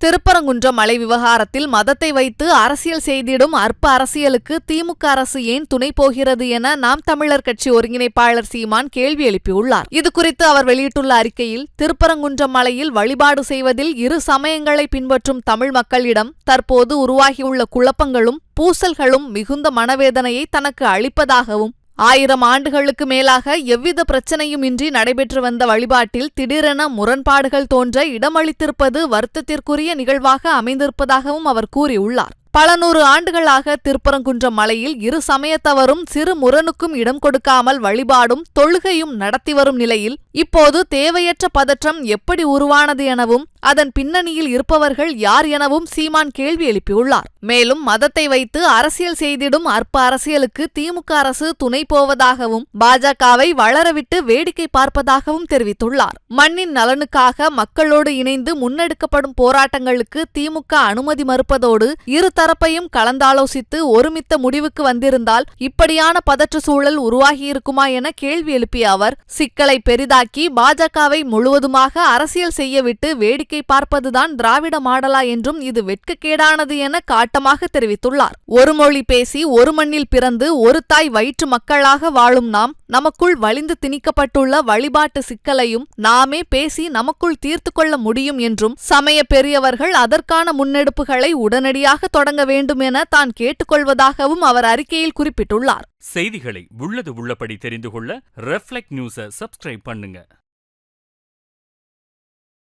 திருப்பரங்குன்றம் மலை விவகாரத்தில் மதத்தை வைத்து அரசியல் செய்திடும் அற்ப அரசியலுக்கு திமுக அரசு ஏன் துணை போகிறது என நாம் தமிழர் கட்சி ஒருங்கிணைப்பாளர் சீமான் கேள்வி எழுப்பியுள்ளார். இதுகுறித்து அவர் வெளியிட்டுள்ள அறிக்கையில், திருப்பரங்குன்றம் மலையில் வழிபாடு செய்வதில் இரு சமயங்களை பின்பற்றும் தமிழ் மக்களிடம் தற்போது உருவாகியுள்ள குழப்பங்களும் பூசல்களும் மிகுந்த மனவேதனையை தனக்கு அளிப்பதாகவும், 1000 ஆண்டுகளுக்கு மேலாக எவ்வித பிரச்சனையும் இன்றி நடைபெற்று வந்த வழிபாட்டில் திடீரென முரண்பாடுகள் தோன்ற இடமளித்திருப்பது வருத்தத்திற்குரிய நிகழ்வாக அமைந்திருப்பதாகவும் அவர் கூறியுள்ளார். பல 100 ஆண்டுகளாக திருப்பரங்குன்றம் மலையில் இரு சமயத்தவரும் சிறு முரணுக்கும் இடம் கொடுக்காமல் வழிபாடும் தொழுகையும் நடத்தி வரும் நிலையில் இப்போது தேவையற்ற பதற்றம் எப்படி உருவானது எனவும் அதன் பின்னணியில் இருப்பவர்கள் யார் எனவும் சீமான் கேள்வி எழுப்பியுள்ளார். மேலும் மதத்தை வைத்து அரசியல் செய்திடும் அற்ப அரசியலுக்கு திமுக அரசு துணை போவதாகவும் பாஜகவை வளரவிட்டு வேடிக்கை பார்ப்பதாகவும் தெரிவித்துள்ளார். மண்ணின் நலனுக்காக மக்களோடு இணைந்து முன்னெடுக்கப்படும் போராட்டங்களுக்கு திமுக அனுமதி மறுப்பதோடு இரு தரப்பையும் கலந்தாலோசித்து ஒருமித்த முடிவுக்கு வந்திருந்தால் இப்படியான பதற்ற சூழல் உருவாகியிருக்குமா என கேள்வி எழுப்பிய அவர், சிக்கலை பெரிதாக்கி பாஜகவை முழுவதுமாக அரசியல் செய்யவிட்டு வேடிக்கை பார்ப்பதுதான் திராவிட மாடலா என்றும் இது வெட்கக்கேடானது என காட்டமாக தெரிவித்துள்ளார். ஒரு மொழி பேசி ஒரு மண்ணில் பிறந்து ஒரு தாய் வயிற்று மக்களாக வாழும் நாம் நமக்குள் வலிந்து திணிக்கப்பட்டுள்ள வழிபாட்டு சிக்கலையும் நாமே பேசி நமக்குள் தீர்த்து கொள்ள முடியும் என்றும், சமய பெரியவர்கள் அதற்கான முன்னெடுப்புகளை உடனடியாக தொடங்க வேண்டும் என தான் கேட்டுக்கொள்வதாகவும் அவர் அறிக்கையில் குறிப்பிட்டுள்ளார். செய்திகளை உள்ளது உள்ளபடி தெரிந்து கொள்ள ரெஃப்ளெக்ட் நியூஸை சப்ஸ்கிரைப் பண்ணுங்க.